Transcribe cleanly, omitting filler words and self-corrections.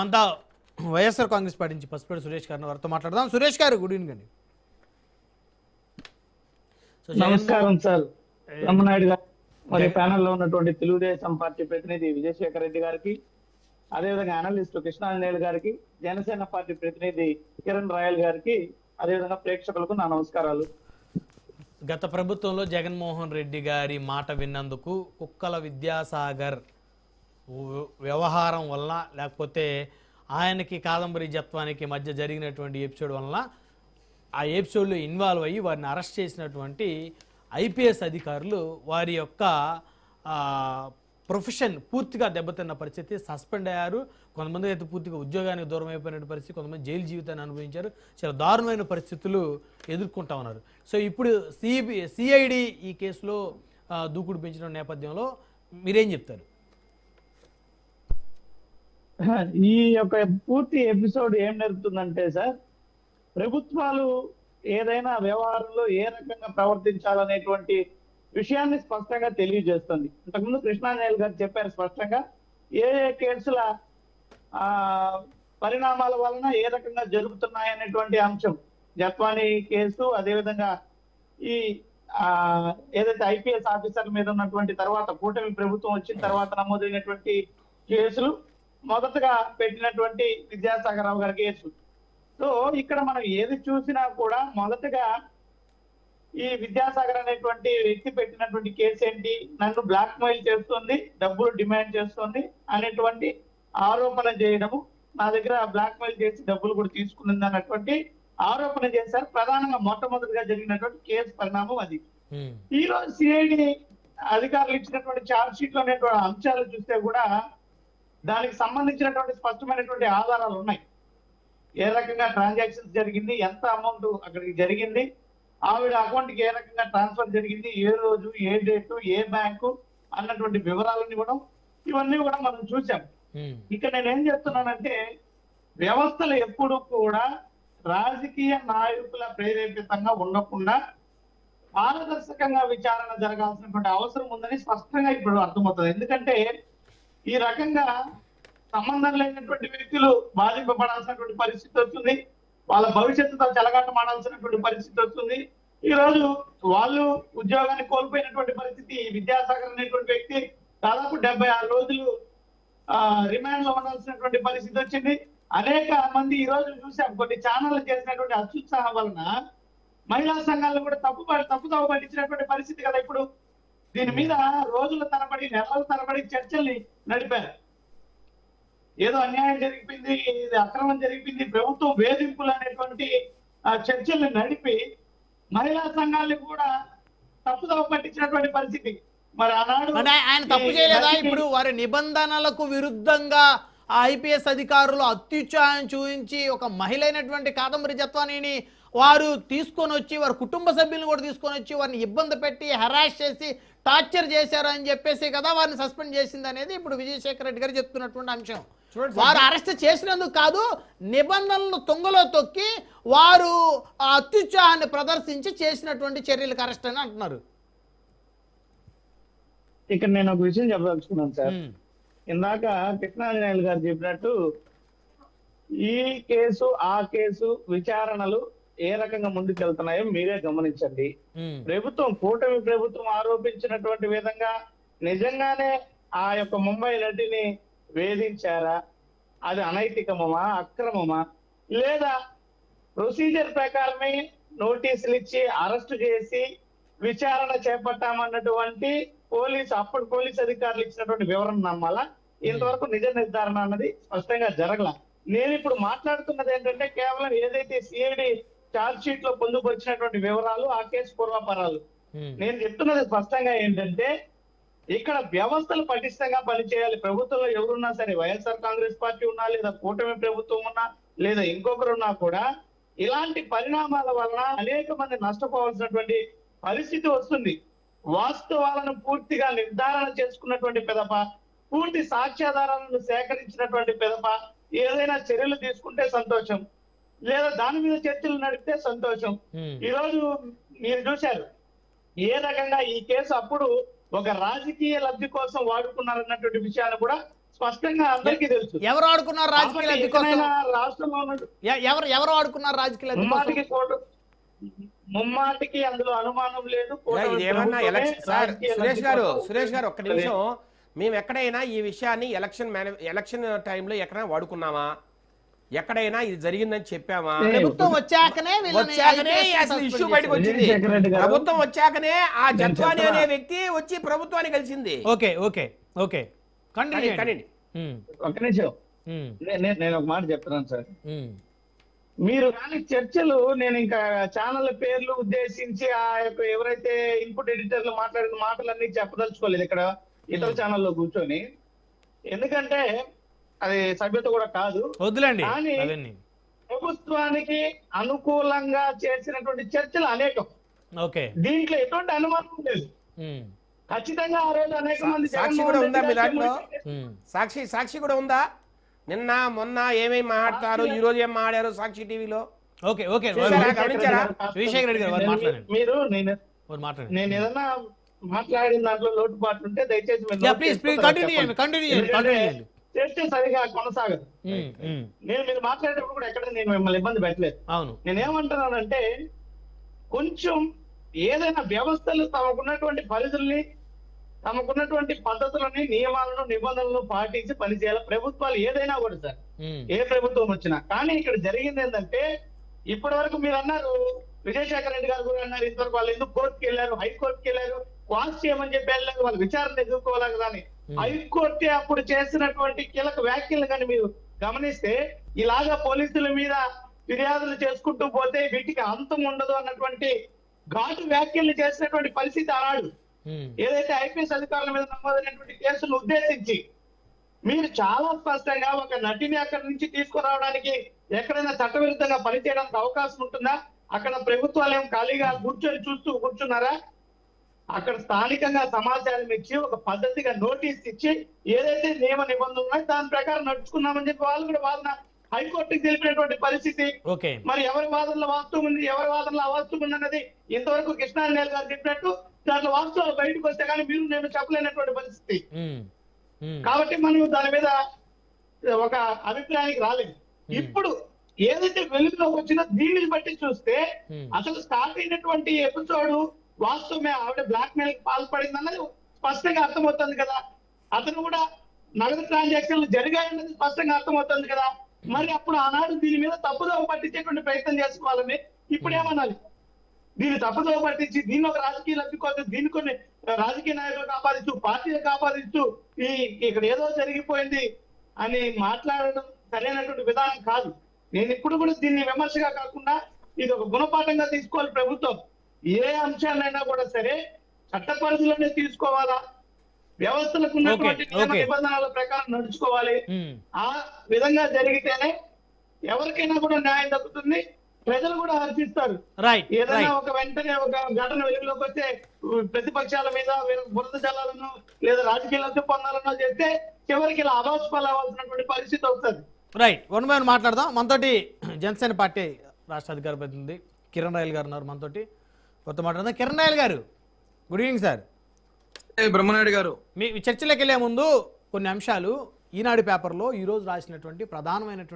అంతా వైఎస్ఆర్ కాంగ్రెస్ పార్టీ నుంచి పసుపేటి సురేష్ గారిని వారితో మాట్లాడదాం. సురేష్ గారు, గుడ్ ఈవినింగ్ అండి. నమస్కారం సార్. రమణాయుడు గారు, మరి ప్యానెల్లో ఉన్నటువంటి తెలుగుదేశం పార్టీ ప్రతినిధి విజయశేఖర్ రెడ్డి గారికి, అదేవిధంగా అనలిస్ట్ కృష్ణాంజనేయులు గారికి, జనసేన పార్టీ ప్రతినిధి కిరణ్ రాయల్ గారికి, అదేవిధంగా ప్రేక్షకులకు నా నమస్కారాలు. గత ప్రభుత్వంలో జగన్మోహన్ రెడ్డి గారి మాట విన్నందుకు కుక్కల విద్యాసాగర్ వ్యవహారం వలన, లేకపోతే ఆయనకి కాదంబరి జత్వానికి మధ్య జరిగినటువంటి ఎపిసోడ్ వలన, ఆ ఎపిసోడ్లో ఇన్వాల్వ్ అయ్యి వారిని అరెస్ట్ చేసినటువంటి ఐపీఎస్ అధికారులు వారి యొక్క ప్రొఫెషన్ పూర్తిగా దెబ్బతిన్న పరిస్థితి, సస్పెండ్ అయ్యారు. కొంతమంది అయితే పూర్తిగా ఉద్యోగానికి దూరం అయిపోయిన పరిస్థితి, కొంతమంది జైలు జీవితాన్ని అనుభవించారు. చాలా దారుణమైన పరిస్థితులు ఎదుర్కొంటా ఉన్నారు. సో ఇప్పుడు సిఐడి ఈ కేసులో దూకుడు పెంచిన నేపథ్యంలో మీరేం చెప్తారు? ఈ యొక్క పూర్తి ఎపిసోడ్ ఏం నేర్పుతుందంటే సార్, ప్రభుత్వాలు ఏదైనా వ్యవహారంలో ఏ రకంగా ప్రవర్తించాలనేటువంటి విషయాన్ని స్పష్టంగా తెలియజేస్తుంది. ఇంతకుముందు కృష్ణాంజనేయులు గారు చెప్పారు స్పష్టంగా ఏ ఏ కేసుల పరిణామాల వలన ఏ రకంగా జరుగుతున్నాయనేటువంటి అంశం. జత్వానీ కేసు, అదేవిధంగా ఈ ఏదైతే ఐపీఎస్ ఆఫీసర్ మీద ఉన్నటువంటి తర్వాత కూటమి ప్రభుత్వం వచ్చిన తర్వాత నమోదైనటువంటి కేసులు, మొదటగా పెట్టినటువంటి విద్యాసాగర్ రావు గారి కేసు. సో ఇక్కడ మనం ఏది చూసినా కూడా మొదటగా ఈ విద్యాసాగర్ అనేటువంటి వ్యక్తి పెట్టినటువంటి కేసు ఏంటి, నన్ను బ్లాక్ మెయిల్ చేస్తుంది, డబ్బులు డిమాండ్ చేస్తుంది అనేటువంటి ఆరోపణ చేయడము, నా దగ్గర బ్లాక్ మెయిల్ చేసి డబ్బులు కూడా తీసుకున్నది అన్నటువంటి ఆరోపణ చేశారు. ప్రధానంగా మొట్టమొదటిగా జరిగినటువంటి కేసు పరిణామం అది. ఈ రోజు సిఐడి అధికారులు ఇచ్చినటువంటి ఛార్జ్ షీట్ లో ఉన్నటువంటి అంశాలు చూస్తే కూడా దానికి సంబంధించినటువంటి స్పష్టమైనటువంటి ఆధారాలు ఉన్నాయి. ఏ రకంగా ట్రాన్సాక్షన్స్ జరిగింది, ఎంత అమౌంట్ అక్కడికి జరిగింది, ఆవిడ అకౌంట్ కి ఏ రకంగా ట్రాన్స్ఫర్ జరిగింది, ఏ రోజు, ఏ డేటు, ఏ బ్యాంకు అన్నటువంటి వివరాలను కూడా ఇవన్నీ కూడా మనం చూసాం. ఇక్కడ నేనేం చెప్తున్నానంటే, వ్యవస్థలు ఎప్పుడు కూడా రాజకీయ నాయకుల ప్రేరేపితంగా ఉండకుండా పారదర్శకంగా విచారణ జరగాల్సినటువంటి అవసరం ఉందని స్పష్టంగా ఇప్పుడు అర్థమవుతుంది. ఎందుకంటే ఈ రకంగా సంబంధం లేనటువంటి వ్యక్తులు బాధింపబడాల్సినటువంటి పరిస్థితి వస్తుంది, వాళ్ళ భవిష్యత్తుతో చెలగాటమాడాల్సినటువంటి పరిస్థితి వస్తుంది. ఈ రోజు వాళ్ళు ఉద్యోగాన్ని కోల్పోయినటువంటి పరిస్థితి. విద్యాసాగర్ అనేటువంటి వ్యక్తి దాదాపు 76 రోజులు రిమాండ్ లో ఉండాల్సినటువంటి పరిస్థితి వచ్చింది. అనేక మంది ఈ రోజు చూసాం, కొన్ని ఛానళ్లు చేసినటువంటి అత్యుత్సాహం వలన మహిళా సంఘాలను కూడా తప్పుదోవ పట్టించినటువంటి పరిస్థితి కదా. ఇప్పుడు దీని మీద రోజుల తరబడి, నెలల తరబడి చర్చల్ని నడిపారు. ఏదో అన్యాయం జరిగిపోయింది, ఇది అక్రమం జరిగిపోయింది, ప్రభుత్వం వేధింపులు అనేటువంటి చర్చల్ని నడిపి మహిళా సంఘాలను కూడా తప్పుదోవ పట్టించినటువంటి పరిస్థితి. మరి ఆనాడు ఆయన తప్పు చేయలేదా? ఇప్పుడు వారి నిబంధనలకు విరుద్ధంగా ఆ ఐపీఎస్ అధికారులు అత్యుత్సాహం చూపించి ఒక మహిళ అయినటువంటి కాదంబరి జత్వానీని వారు తీసుకొని వచ్చి, వారి కుటుంబ సభ్యులను కూడా తీసుకొని వచ్చి వారిని ఇబ్బంది పెట్టి హెరాస్ చేసి టార్చర్ చేశారు అని చెప్పేసి కదా వారిని సస్పెండ్ చేసింది అనేది ఇప్పుడు విజయశేఖర్ రెడ్డి గారు చెప్తున్నటువంటి అంశం. వారు అరెస్ట్ చేసినందుకు కాదు, నిబంధనలను తొంగలో తొక్కి వారు అత్యుత్సాహాన్ని ప్రదర్శించి చేసినటువంటి చర్యలకు అరెస్ట్ అని అంటున్నారు. ఇక్కడ నేను ఒక విషయం చెప్పదలుచుకున్నాను సార్. ఇందాక కృష్ణాంజనేయులు గారు చెప్పినట్టు ఈ కేసు ఆ కేసు విచారణలు ఏ రకంగా ముందుకెళ్తున్నాయో మీరే గమనించండి. ప్రభుత్వం, కూటమి ప్రభుత్వం ఆరోపించినటువంటి విధంగా నిజంగానే ఆ యొక్క ముంబై నటిని వేధించారా, అది అనైతికమా, అక్రమమా, లేదా ప్రొసీజర్ ప్రకారమే నోటీసులు ఇచ్చి అరెస్ట్ చేసి విచారణ చేపట్టామన్నటువంటి అప్పుడు పోలీస్ అధికారులు ఇచ్చినటువంటి వివరణ నమ్మాలా? ఇంతవరకు నిజ నిర్ధారణ అన్నది స్పష్టంగా జరగల. నేను ఇప్పుడు మాట్లాడుతున్నది ఏంటంటే కేవలం ఏదైతే సిఐడి ఛార్జ్ షీట్ లో పొందుపరిచినటువంటి వివరాలు, ఆ కేసు పూర్వాపరాలు. నేను చెప్తున్నది స్పష్టంగా ఏంటంటే ఇక్కడ వ్యవస్థలు పటిష్టంగా పనిచేయాలి. ప్రభుత్వంలో ఎవరున్నా సరే, వైఎస్ఆర్ కాంగ్రెస్ పార్టీ ఉన్నా, లేదా కూటమి ప్రభుత్వం ఉన్నా, లేదా ఇంకొకరున్నా కూడా ఇలాంటి పరిణామాల వలన అనేక మంది నష్టపోవాల్సినటువంటి పరిస్థితి వస్తుంది. వాస్తవాలను పూర్తిగా నిర్ధారణ చేసుకున్నటువంటి పిదప, పూర్తి సాక్ష్యాధారాలను సేకరించినటువంటి పిదప ఏదైనా చర్యలు తీసుకుంటే సంతోషం, లేదా దాని మీద చర్చలు నడిపితే సంతోషం. ఈ రోజు మీరు చూశారు ఏ రకంగా ఈ కేసు అప్పుడు ఒక రాజకీయ లబ్ధి కోసం వాడుకున్నారన్నటువంటి విషయాన్ని కూడా స్పష్టంగా అందరికీ తెలుసు. ఎవరు ఆడుకున్నారు రాజకీయ లబ్ధి కోసం? ఎక్కడైనా రాష్ట్రంలో ఉన్న ఎవరు ఆడుకున్నారు రాజకీయ లబ్ధి కోసం? ముమ్మాటికి అందులో అనుమానం లేదు. ఇదేమన్నా ఎలక్షన్ సార్ సురేష్ గారు ఒక్క నిమిషం, మేము ఎక్కడైనా ఈ విషయాన్ని ఎలక్షన్ టైంలో ఎక్కడైనా వాడుకున్నామా? ఎక్కడైనా ఇది జరిగిందని చెప్పామా? ప్రభుత్వం వచ్చాకనే అసలు ఇష్యూ బయటకు వచ్చింది. ప్రభుత్వం వచ్చాకనే ఆ జత్వాని అనే వ్యక్తి వచ్చి ప్రభుత్వాన్ని కలిసింది. ఓకే ఓకే ఓకే ఒక నిమిషం, నేను ఒక మాట చెప్తున్నాను సార్. మీరు కానీ చర్చలు, నేను ఇంకా ఛానల్ పేర్లు ఉద్దేశించి ఆ యొక్క ఎవరైతే ఇన్పుట్ ఎడిటర్లు మాట్లాడిన మాటలన్నీ చెప్పదలుచుకోలేదు ఇక్కడ ఇతర ఛానల్లో కూర్చొని, ఎందుకంటే అది సభ్యత కూడా కాదు. వద్దులేండి. కానీ ప్రభుత్వానికి అనుకూలంగా చేసినటువంటి చర్చలు అనేకం. ఓకే, దీంట్లో ఎటువంటి అనుమానం లేదు. ఖచ్చితంగా ఆ రోజు అనేక మంది సాక్షి కూడా ఉందా మీ దాంట్లో? సాక్షి కూడా ఉందా? నిన్న మొన్న ఏమేమి మాట్లాడతారు, ఈ రోజు ఏం మాట్లాడారు సాక్షి టీవీలో? ఓకే ఓకే గమనించారా? విజయ్ రెడ్డి గారు మాట్లాడండి. మీరు నేను ఏదన్నా మాట్లాడిన దాంట్లో లోటుపాటు ఉంటే దయచేసి చర్చ సరిగా కొనసాగదు. మీరు మాట్లాడేటప్పుడు కూడా ఎక్కడ నేను మిమ్మల్ని ఇబ్బంది పెట్టలేదు. అవును, నేనేమంటున్నానంటే కొంచెం ఏదైనా వ్యవస్థలు తమకున్నటువంటి పరిధుల్ని, తమకున్నటువంటి పద్ధతులని, నియమాలను, నిబంధనలను పాటించి పనిచేయాలి ప్రభుత్వాలు ఏదైనా కూడా సార్, ఏ ప్రభుత్వం వచ్చినా. కానీ ఇక్కడ జరిగింది ఏంటంటే, ఇప్పటి వరకు మీరు అన్నారు, విజయశేఖర రెడ్డి గారు కూడా అన్నారు, ఇంతవరకు వాళ్ళు ఎందుకు కోర్టుకి వెళ్ళారు, హైకోర్టుకి వెళ్ళారు, క్వాష్ చేయమని చెప్పి వెళ్ళారు, వాళ్ళు విచారణ ఎదుర్కోవాలి కదా అని. హైకోర్టు అప్పుడు చేసినటువంటి కీలక వ్యాఖ్యలు కానీ మీరు గమనిస్తే, ఇలాగా పోలీసుల మీద ఫిర్యాదులు చేసుకుంటూ పోతే వీటికి అంతం ఉండదు అన్నటువంటి ఘాటు వ్యాఖ్యలు చేసినటువంటి పరిస్థితి ఆనాడు. ఏదైతే ఐపీఎస్ అధికారుల మీద నమోదైనటువంటి కేసులను ఉద్దేశించి మీరు చాలా స్పష్టంగా ఒక నటిని అక్కడి నుంచి తీసుకురావడానికి ఎక్కడైనా చట్టవిరుద్ధంగా పనిచేయడానికి అవకాశం ఉంటుందా? అక్కడ ప్రభుత్వాలు ఏం ఖాళీగా కూర్చున్నారా? అక్కడ స్థానికంగా సమాచారం ఇచ్చి ఒక పద్ధతిగా నోటీస్ ఇచ్చి ఏదైతే నియమ నిబంధనలు ఉన్నాయో దాని ప్రకారం నడుచుకున్నామని చెప్పి వాళ్ళు కూడా వాదన హైకోర్టుకి తెలిపినటువంటి పరిస్థితి. మరి ఎవరి వాదనలో వాస్తవం ఉంది, ఎవరి వాదనలో అవాస్తవం ఉంది అన్నది ఇంతవరకు కృష్ణారాయణ గారు చెప్పినట్టు దాంట్లో వాస్తవాలు బయటకు వస్తే కానీ మీరు నేను చెప్పలేనటువంటి పరిస్థితి. కాబట్టి మనం దాని మీద ఒక అభిప్రాయానికి రాలేదు. ఇప్పుడు ఏదైతే వెలుగులోకి వచ్చినా దీనిని బట్టి చూస్తే అసలు స్టార్ట్ అయినటువంటి ఎపిసోడ్ వాస్తవమే, ఆవిడ బ్లాక్ మెయిల్ కి పాల్పడింది అన్నది స్పష్టంగా అర్థమవుతుంది కదా. అతను కూడా నగదు ట్రాన్సాక్షన్లు జరిగాయన్నది స్పష్టంగా అర్థమవుతుంది కదా. మరి అప్పుడు ఆనాడు దీని మీద తప్పుదోవ పట్టించేటువంటి ప్రయత్నం చేసుకోవాలని ఇప్పుడు ఏమనాలి? దీన్ని తప్పుదోవ పట్టించి దీన్ని ఒక రాజకీయ లబ్ధి కోసం దీన్ని కొన్ని రాజకీయ నాయకులకు ఆపాదిస్తూ, పార్టీలకు ఆపాదిస్తూ ఇక్కడ ఏదో జరిగిపోయింది అని మాట్లాడడం సరైనటువంటి విధానం కాదు. నేను ఇప్పుడు కూడా దీన్ని విమర్శగా కాకుండా ఇది ఒక గుణపాఠంగా తీసుకోవాలి ప్రభుత్వం. ఏ అంశాలైనా కూడా సరే చట్ట పరిధిలోనే తీసుకోవాలా, వ్యవస్థలకు ఉన్నటువంటి నియమ నిబంధనల ప్రకారం నడుచుకోవాలి. ఆ విధంగా జరిగితేనే ఎవరికైనా కూడా న్యాయం దక్కుతుంది, ప్రజలు కూడా హర్షిస్తారు. ఏదైనా ఒక వెంటనే ఒక ఘటన వెలుగులోకి వస్తే ప్రతిపక్షాల మీద బురద జల్లాలను లేదా రాజకీయ లబ్ధి పొందాలనో చేస్తే చివరికి ఇలా అవాస్పాలవలసినటువంటి పరిస్థితి వస్తుంది. రైట్, వన్ బై వన్ మాట్లాడదాం. మనతోటి జనసేన పార్టీ రాష్ట్ర అధికార ప్రతినిధి కిరణ్ రాయల్ గారు ఉన్నారు మనతోటి. కొత్త మాట్లాడదాం. కిరణ్ రాయల్ గారు, గుడ్ ఈవినింగ్ సార్. బ్రహ్మనాయుడు గారు, మీ చర్చలోకి వెళ్లే ముందు కొన్ని అంశాలు ఈనాడు పేపర్లో ఈరోజు రాసినటువంటి ప్రధానమైనటువంటి